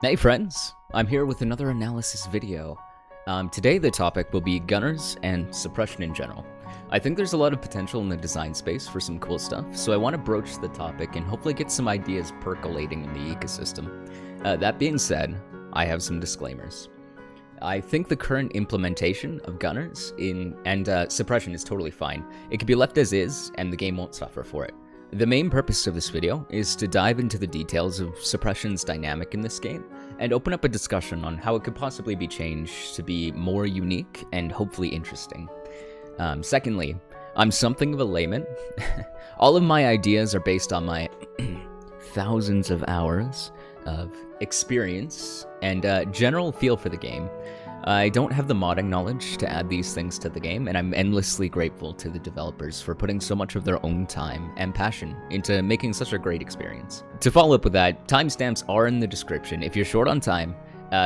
Hey friends, I'm here with another analysis video. Today the topic will be gunners and suppression in general. I think there's a lot of potential in the design space for some cool stuff, so I want to broach the topic and hopefully get some ideas percolating in the ecosystem. That being said, I have some disclaimers. I think the current implementation of gunners and suppression is totally fine. It can be left as is, and the game won't suffer for it. The main purpose of this video is to dive into the details of suppression's dynamic in this game, and open up a discussion on how it could possibly be changed to be more unique and hopefully interesting. Secondly, I'm something of a layman. All of my ideas are based on my thousands of hours of experience and general feel for the game. I don't have the modding knowledge to add these things to the game, and I'm endlessly grateful to the developers for putting so much of their own time and passion into making such a great experience. To follow up with that, timestamps are in the description. If you're short on time,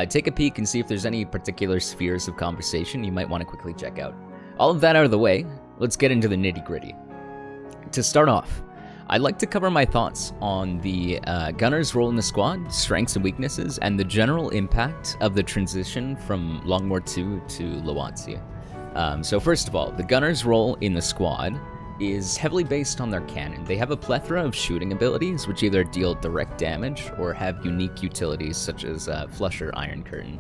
take a peek and see if there's any particular spheres of conversation you might want to quickly check out. All of that out of the way, let's get into the nitty-gritty. To start off, I'd like to cover my thoughts on the gunner's role in the squad, strengths and weaknesses, and the general impact of the transition from Long War II to LWOTC. So first of all, the gunner's role in the squad is heavily based on their cannon. They have a plethora of shooting abilities, which either deal direct damage or have unique utilities such as Flusher Iron Curtain.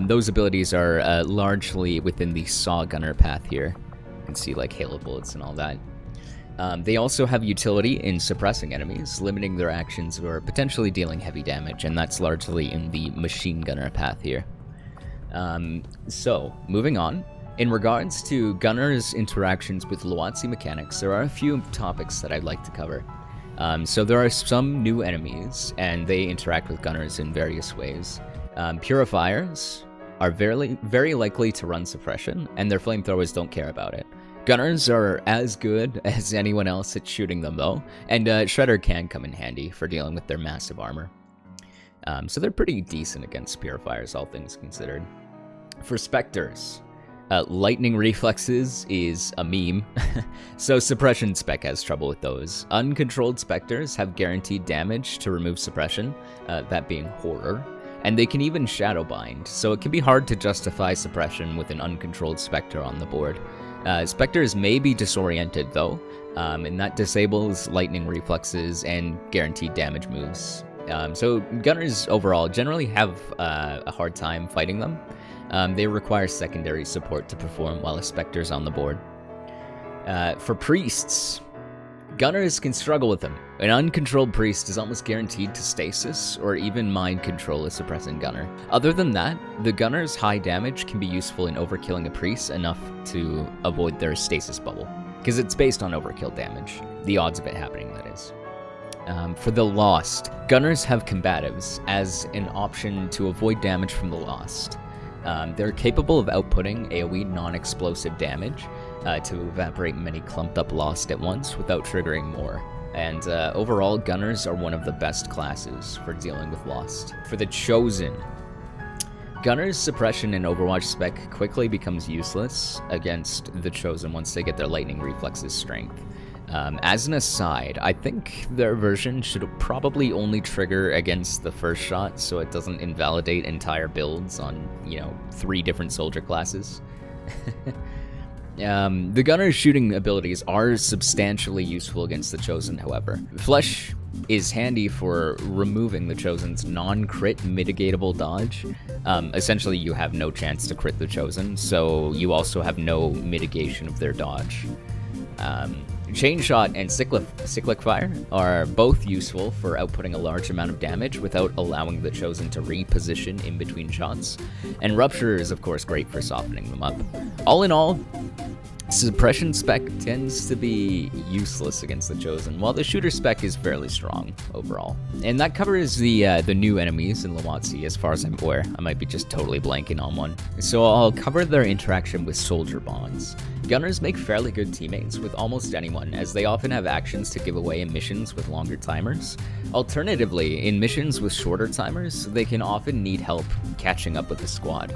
Those abilities are largely within the Saw Gunner path here. You can see like Halo Bullets and all that. They also have utility in suppressing enemies, limiting their actions or potentially dealing heavy damage, and that's largely in the Machine Gunner path here. So, moving on. In regards to Gunner's interactions with LWOTC mechanics, there are a few topics that I'd like to cover. So there are some new enemies, and they interact with Gunners in various ways. Purifiers are very likely to run suppression, and their flamethrowers don't care about it. Gunners are as good as anyone else at shooting them though, and Shredder can come in handy for dealing with their massive armor. So they're pretty decent against Purifiers, all things considered. For Spectres, lightning reflexes is a meme, so Suppression spec has trouble with those. Uncontrolled Spectres have guaranteed damage to remove suppression, that being horror, and they can even shadow bind, so it can be hard to justify suppression with an uncontrolled Spectre on the board. Spectres may be disoriented though, and that disables lightning reflexes and guaranteed damage moves. So Gunners overall generally have a hard time fighting them. They require secondary support to perform while a Spectre's on the board. For Priests, Gunners can struggle with them. An uncontrolled Priest is almost guaranteed to stasis or even mind control a suppressing Gunner. Other than that, the Gunner's high damage can be useful in overkilling a Priest enough to avoid their stasis bubble, because it's based on overkill damage, the odds of it happening, that is. For the Lost, Gunners have combatives as an option to avoid damage from the Lost. They're capable of outputting AoE non-explosive damage to evaporate many clumped up Lost at once without triggering more. And overall, Gunners are one of the best classes for dealing with Lost. For the Chosen, Gunners' suppression in Overwatch spec quickly becomes useless against the Chosen once they get their lightning reflexes strength. As an aside, I think their version should probably only trigger against the first shot so it doesn't invalidate entire builds on, 3 different soldier classes. The Gunner's shooting abilities are substantially useful against the Chosen, however. Flesh is handy for removing the Chosen's non-crit mitigatable dodge. Essentially, you have no chance to crit the Chosen, so you also have no mitigation of their dodge. Chain Shot and Cyclic Fire are both useful for outputting a large amount of damage without allowing the Chosen to reposition in between shots, and Rupture is of course great for softening them up. All in all, Suppression spec tends to be useless against the Chosen, while the Shooter spec is fairly strong overall. And that covers the new enemies in LWOTC as far as I'm aware. I might be just totally blanking on one. So I'll cover their interaction with Soldier Bonds. Gunners make fairly good teammates with almost anyone, as they often have actions to give away in missions with longer timers. Alternatively, in missions with shorter timers, they can often need help catching up with the squad.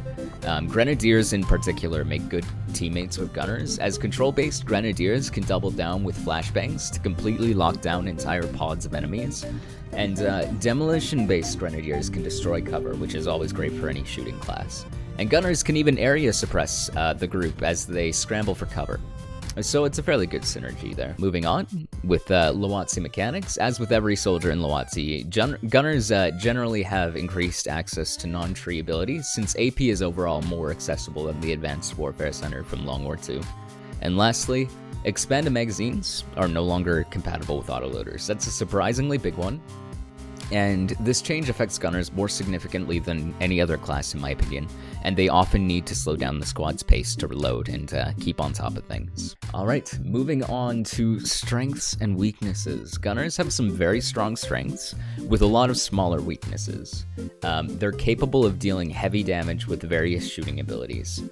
Grenadiers in particular make good teammates with gunners, as control-based grenadiers can double down with flashbangs to completely lock down entire pods of enemies, and demolition-based grenadiers can destroy cover, which is always great for any shooting class. And gunners can even area suppress the group as they scramble for cover. So it's a fairly good synergy there. Moving on, with LWOTC mechanics, as with every soldier in LWOTC, gunners generally have increased access to non-tree abilities, since AP is overall more accessible than the Advanced Warfare Center from Long War II. And lastly, expanded magazines are no longer compatible with autoloaders. That's a surprisingly big one. And this change affects gunners more significantly than any other class in my opinion, and they often need to slow down the squad's pace to reload and keep on top of things. Alright, moving on to strengths and weaknesses. Gunners have some very strong strengths, with a lot of smaller weaknesses. They're capable of dealing heavy damage with various shooting abilities.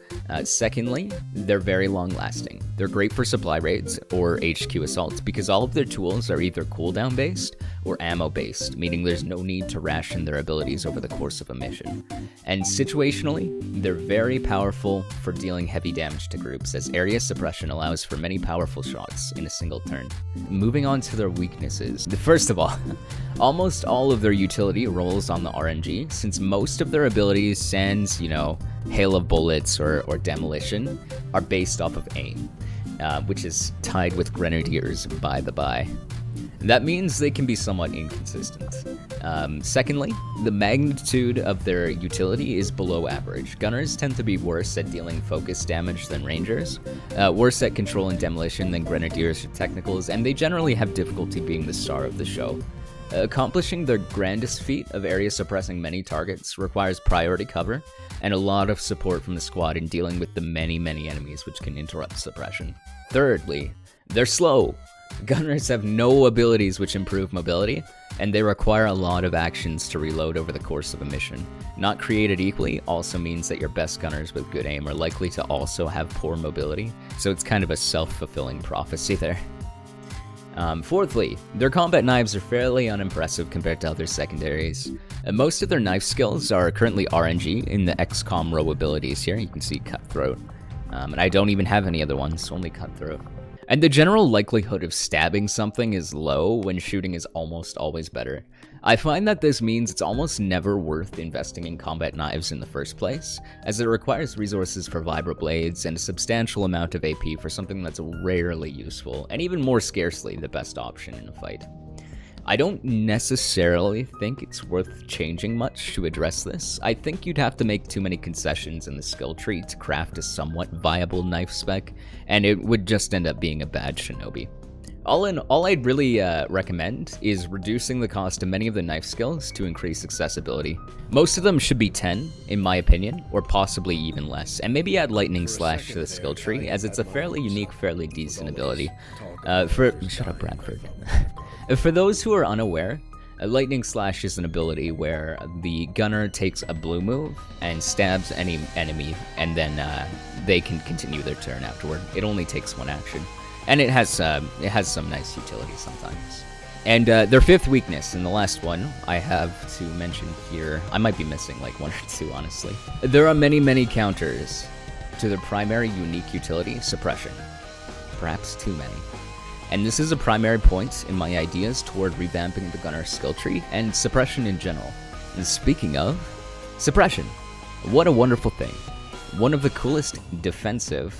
Secondly, they're very long-lasting. They're great for supply raids or HQ assaults because all of their tools are either cooldown based or ammo based, meaning there's no need to ration their abilities over the course of a mission. And situationally, they're very powerful for dealing heavy damage to groups, as area suppression allows for many powerful shots in a single turn. Moving on to their weaknesses. First of all, almost all of their utility rolls on the RNG, since most of their abilities, sans, hail of bullets or demolition, are based off of aim, which is tied with grenadiers by the by. That means they can be somewhat inconsistent. Secondly, the magnitude of their utility is below average. Gunners tend to be worse at dealing focus damage than rangers, worse at control and demolition than grenadiers or technicals, and they generally have difficulty being the star of the show. Accomplishing their grandest feat of area suppressing many targets requires priority cover and a lot of support from the squad in dealing with the many enemies which can interrupt suppression. Thirdly, they're slow. Gunners have no abilities which improve mobility, and they require a lot of actions to reload over the course of a mission. Not created equally also means that your best gunners with good aim are likely to also have poor mobility, so it's kind of a self-fulfilling prophecy there. Fourthly, their combat knives are fairly unimpressive compared to other secondaries. Most of their knife skills are currently RNG in the XCOM row abilities here. You can see Cutthroat, and I don't even have any other ones, only Cutthroat. And the general likelihood of stabbing something is low when shooting is almost always better. I find that this means it's almost never worth investing in combat knives in the first place, as it requires resources for vibroblades and a substantial amount of AP for something that's rarely useful, and even more scarcely the best option in a fight. I don't necessarily think it's worth changing much to address this. I think you'd have to make too many concessions in the skill tree to craft a somewhat viable knife spec, and it would just end up being a bad shinobi. All I'd really recommend is reducing the cost of many of the knife skills to increase accessibility. Most of them should be 10, in my opinion, or possibly even less, and maybe add Lightning Slash to the skill tree, as it's a fairly unique, fairly decent ability. Shut up, Bradford. For those who are unaware, Lightning Slash is an ability where the gunner takes a blue move and stabs any enemy, and then they can continue their turn afterward. It only takes one action, and it has some nice utility sometimes. And their fifth weakness, and the last one I have to mention here, I might be missing like one or two, honestly. There are many counters to their primary unique utility, Suppression. Perhaps too many. And this is a primary point in my ideas toward revamping the gunner skill tree and suppression in general. And speaking of suppression, what a wonderful thing. One of the coolest defensive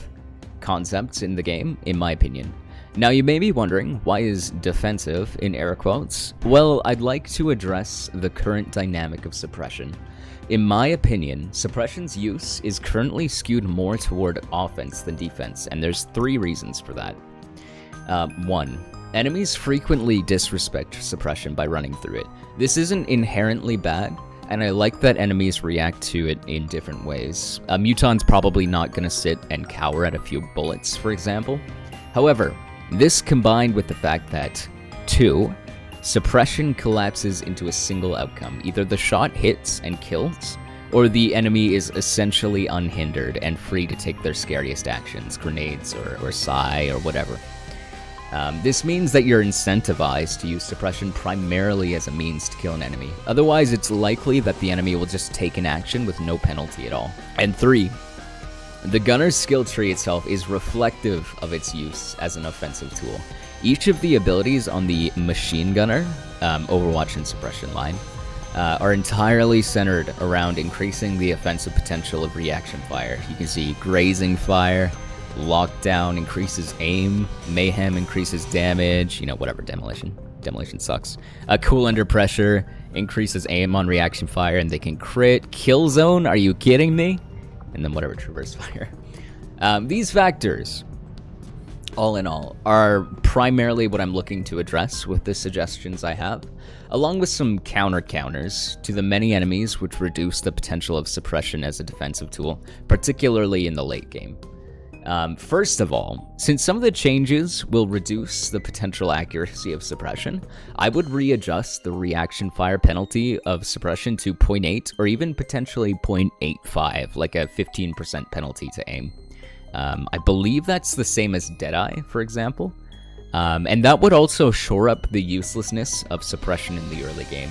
concepts in the game, in my opinion. Now you may be wondering, why is defensive in air quotes? Well, I'd like to address the current dynamic of suppression. In my opinion, suppression's use is currently skewed more toward offense than defense, and there's 3 reasons for that. 1. Enemies frequently disrespect suppression by running through it. This isn't inherently bad, and I like that enemies react to it in different ways. A muton's probably not gonna sit and cower at a few bullets, for example. However, this combined with the fact that 2. Suppression collapses into a single outcome. Either the shot hits and kills, or the enemy is essentially unhindered and free to take their scariest actions, grenades or psi or whatever. This means that you're incentivized to use suppression primarily as a means to kill an enemy. Otherwise, it's likely that the enemy will just take an action with no penalty at all. And 3, the gunner's skill tree itself is reflective of its use as an offensive tool. Each of the abilities on the machine gunner, Overwatch and Suppression line, are entirely centered around increasing the offensive potential of reaction fire. You can see grazing fire, lockdown increases aim, mayhem increases damage, whatever, demolition. Demolition sucks. Cool under pressure increases aim on reaction fire, and they can crit. Kill zone, are you kidding me? And then whatever, traverse fire. These factors, all in all, are primarily what I'm looking to address with the suggestions I have, along with some counters to the many enemies which reduce the potential of suppression as a defensive tool, particularly in the late game. First of all, since some of the changes will reduce the potential accuracy of suppression, I would readjust the reaction fire penalty of suppression to 0.8 or even potentially 0.85, like a 15% penalty to aim. I believe that's the same as Deadeye, for example. And that would also shore up the uselessness of suppression in the early game.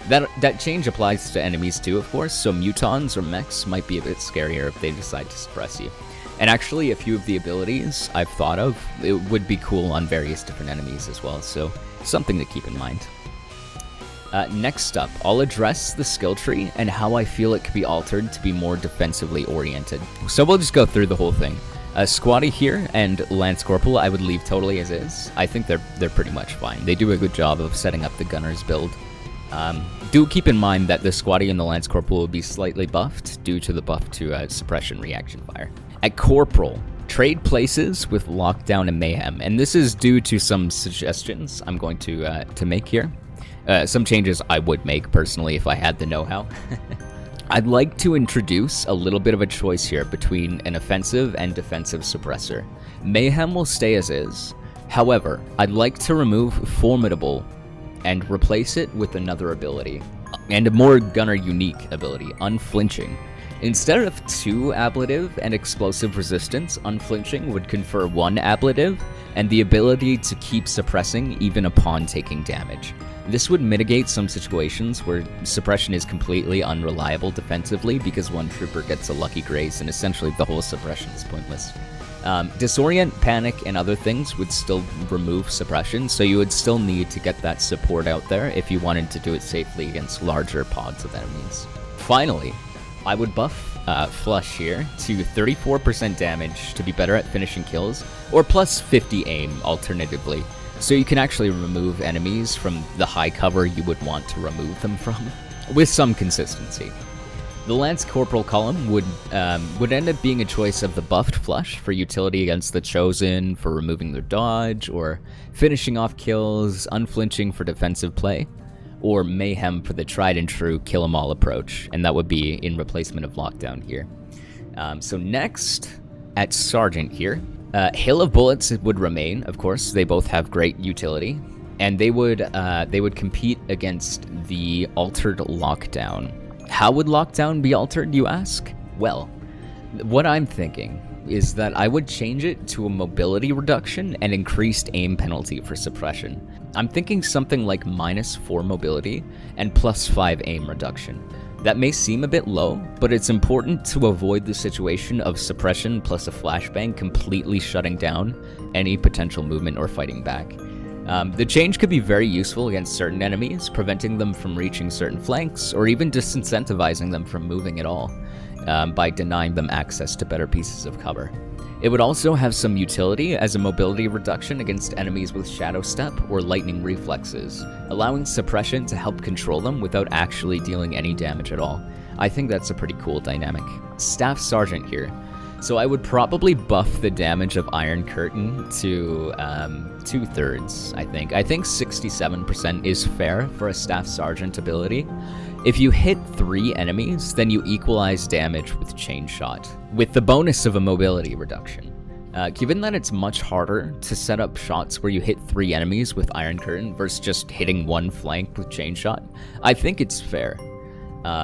That change applies to enemies too, of course, so mutons or mechs might be a bit scarier if they decide to suppress you. And actually, a few of the abilities I've thought of, it would be cool on various different enemies as well, so something to keep in mind. Next up, I'll address the skill tree and how I feel it could be altered to be more defensively oriented. So we'll just go through the whole thing. Squatty here and Lance Corporal I would leave totally as is. I think they're pretty much fine. They do a good job of setting up the gunner's build. Do keep in mind that the Squatty and the Lance Corporal will be slightly buffed due to the buff to suppression reaction fire. At Corporal, trade places with Lockdown and Mayhem, and this is due to some suggestions I'm going to make here. Some changes I would make personally if I had the know-how. I'd like to introduce a little bit of a choice here between an offensive and defensive suppressor. Mayhem will stay as is. However, I'd like to remove Formidable and replace it with another ability, and a more gunner unique ability, Unflinching. Instead of 2 ablative and explosive resistance, Unflinching would confer 1 ablative and the ability to keep suppressing even upon taking damage. This would mitigate some situations where suppression is completely unreliable defensively because one trooper gets a lucky graze and essentially the whole suppression is pointless. Disorient, Panic, and other things would still remove suppression, so you would still need to get that support out there if you wanted to do it safely against larger pods of enemies. Finally, I would buff Flush here to 34% damage to be better at finishing kills, or plus 50 aim alternatively, so you can actually remove enemies from the high cover you would want to remove them from, with some consistency. The Lance Corporal column would end up being a choice of the buffed Flush for utility against the Chosen, for removing their dodge, or finishing off kills, Unflinching for defensive play, or Mayhem for the tried and true kill 'em all approach, and that would be in replacement of Lockdown here. So next, at Sergeant here, Hail of Bullets would remain, of course. They both have great utility, and they would compete against the altered Lockdown. How would Lockdown be altered, you ask? Well, what I'm thinking is that I would change it to a mobility reduction and increased aim penalty for suppression. I'm thinking something like -4 mobility and +5 aim reduction. That may seem a bit low, but it's important to avoid the situation of suppression plus a flashbang completely shutting down any potential movement or fighting back. The change could be very useful against certain enemies, preventing them from reaching certain flanks, or even disincentivizing them from moving at all, by denying them access to better pieces of cover. It would also have some utility as a mobility reduction against enemies with Shadow Step or Lightning Reflexes, allowing suppression to help control them without actually dealing any damage at all. I think that's a pretty cool dynamic. Staff Sergeant here. So I would probably buff the damage of Iron Curtain to 2/3, I think. I think 67% is fair for a Staff Sergeant ability. If you hit 3 enemies, then you equalize damage with Chain Shot, with the bonus of a mobility reduction. Given that it's much harder to set up shots where you hit 3 enemies with Iron Curtain versus just hitting 1 flank with Chain Shot, I think it's fair.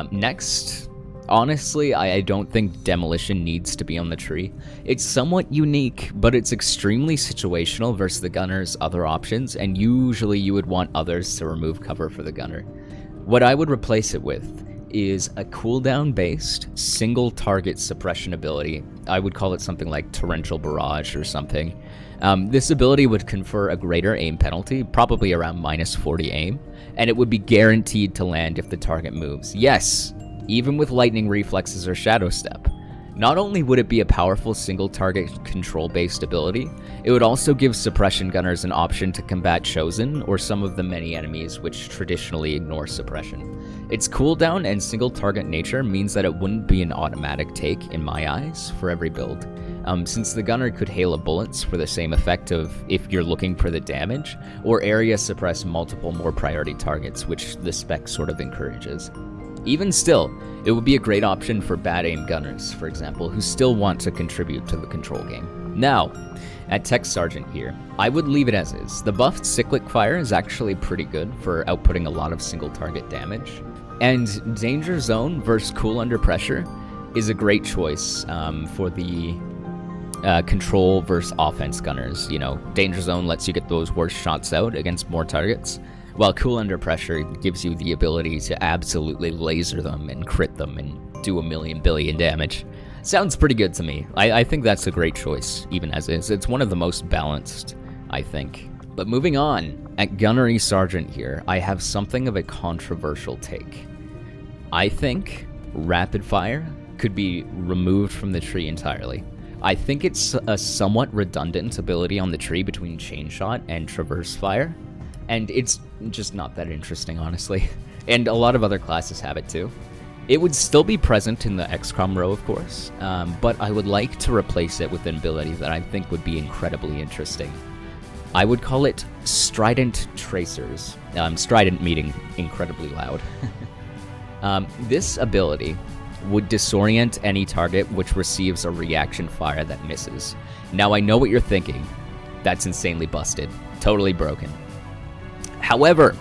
Next, Honestly, I don't think demolition needs to be on the tree. It's somewhat unique, but it's extremely situational versus the gunner's other options, and usually you would want others to remove cover for the gunner. What I would replace it with is a cooldown-based, single-target suppression ability. I would call it something like Torrential Barrage or something. This ability would confer a greater aim penalty, probably around -40 aim, and it would be guaranteed to land if the target moves. Yes! Even with lightning reflexes or shadow step. Not only would it be a powerful single-target control-based ability, it would also give suppression gunners an option to combat Chosen or some of the many enemies which traditionally ignore suppression. Its cooldown and single-target nature means that it wouldn't be an automatic take, in my eyes, for every build. Since the gunner could hail of bullets for the same effect of if you're looking for the damage, or area suppress multiple more priority targets, which the spec sort of encourages. Even still, it would be a great option for bad aim gunners, for example, who still want to contribute to the control game. Now, at Tech Sergeant here, I would leave it as is. The buffed cyclic fire is actually pretty good for outputting a lot of single target damage, and Danger Zone versus Cool Under Pressure is a great choice for the control versus offense gunners. You know, Danger Zone lets you get those worst shots out against more targets, while Cool Under Pressure gives you the ability to absolutely laser them and crit them and do a million billion damage. Sounds pretty good to me. I think that's a great choice, even as is. It's one of the most balanced, I think. But moving on, at Gunnery Sergeant here, I have something of a controversial take. I think Rapid Fire could be removed from the tree entirely. I think it's a somewhat redundant ability on the tree between Chain Shot and Traverse Fire. And it's just not that interesting, honestly. And a lot of other classes have it too. It would still be present in the XCOM row, of course, but I would like to replace it with an ability that I think would be incredibly interesting. I would call it Strident Tracers. Strident meaning incredibly loud. This ability would disorient any target which receives a reaction fire that misses. Now I know what you're thinking. That's insanely busted. Totally broken. However,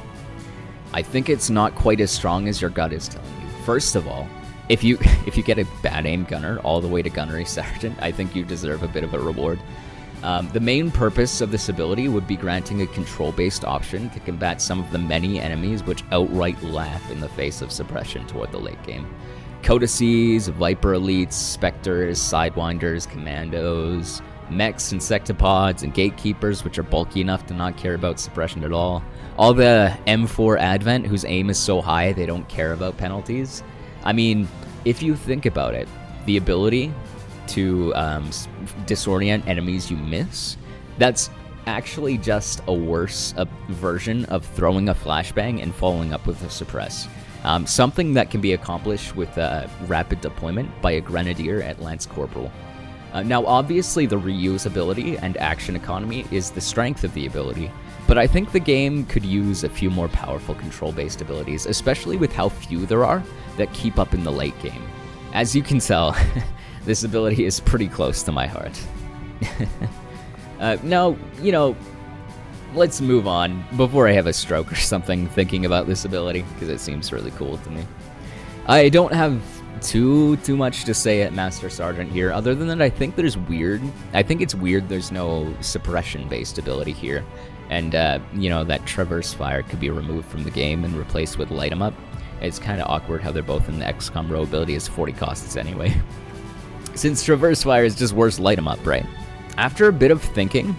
I think it's not quite as strong as your gut is telling you. First of all, if you get a bad aim gunner all the way to Gunnery Sergeant, I think you deserve a bit of a reward. The main purpose of this ability would be granting a control-based option to combat some of the many enemies which outright laugh in the face of suppression toward the late game. Codices, Viper Elites, Spectres, Sidewinders, Commandos, Mechs, Insectopods, and Gatekeepers, which are bulky enough to not care about suppression at all. All the M4 Advent, whose aim is so high they don't care about penalties. I mean, if you think about it, the ability to disorient enemies you miss, that's actually just a worse version of throwing a flashbang and following up with a suppress. Something that can be accomplished with rapid deployment by a Grenadier at Lance Corporal. Now, obviously, the reusability and action economy is the strength of the ability, but I think the game could use a few more powerful control-based abilities, especially with how few there are that keep up in the late game. As you can tell, this ability is pretty close to my heart. Now, you know, let's move on before I have a stroke or something thinking about this ability, because it seems really cool to me. I don't have too much to say at Master Sergeant here, other than that I think it's weird there's no suppression based ability here, and you know, that Traverse Fire could be removed from the game and replaced with Light 'em Up. It's kind of awkward how they're both in the XCOM row ability as 40 costs anyway. Since Traverse Fire is just worse Light 'em Up, right? After a bit of thinking,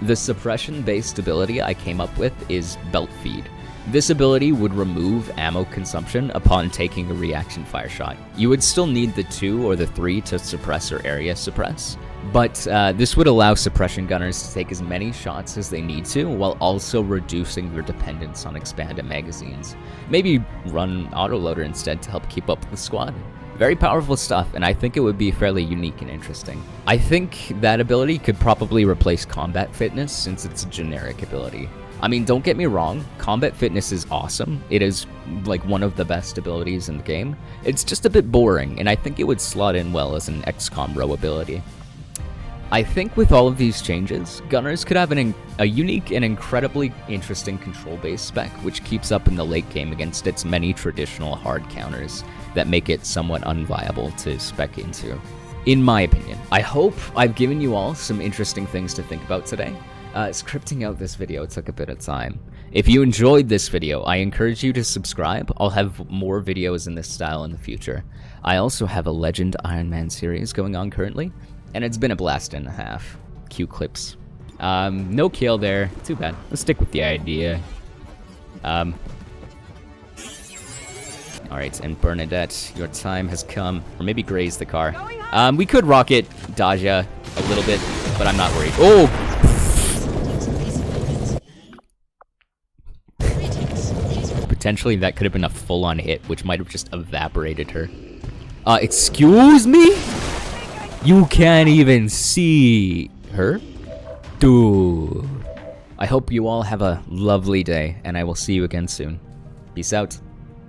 the suppression based ability I came up with is Belt Feed. This ability would remove ammo consumption upon taking a reaction fire shot. You would still need the 2 or the 3 to suppress or area suppress, but this would allow suppression gunners to take as many shots as they need to, while also reducing their dependence on expanded magazines. Maybe run autoloader instead to help keep up with the squad. Very powerful stuff, and I think it would be fairly unique and interesting. I think that ability could probably replace Combat Fitness since it's a generic ability. I mean, don't get me wrong, Combat Fitness is awesome. It is like one of the best abilities in the game. It's just a bit boring, and I think it would slot in well as an XCOM row ability. I think with all of these changes, Gunners could have a unique and incredibly interesting control-based spec, which keeps up in the late game against its many traditional hard counters that make it somewhat unviable to spec into, in my opinion. I hope I've given you all some interesting things to think about today. Scripting out this video took a bit of time. If you enjoyed this video, I encourage you to subscribe. I'll have more videos in this style in the future. I also have a Legend Iron Man series going on currently, and it's been a blast and a half. Cue clips. No kill there. Too bad. Let's stick with the idea. Alright, and Bernadette, your time has come. Or maybe graze the car. We could rocket Daja a little bit, but I'm not worried. Oh! Potentially that could have been a full-on hit, which might have just evaporated her. Excuse me? You can't even see her? Dude. I hope you all have a lovely day, and I will see you again soon. Peace out.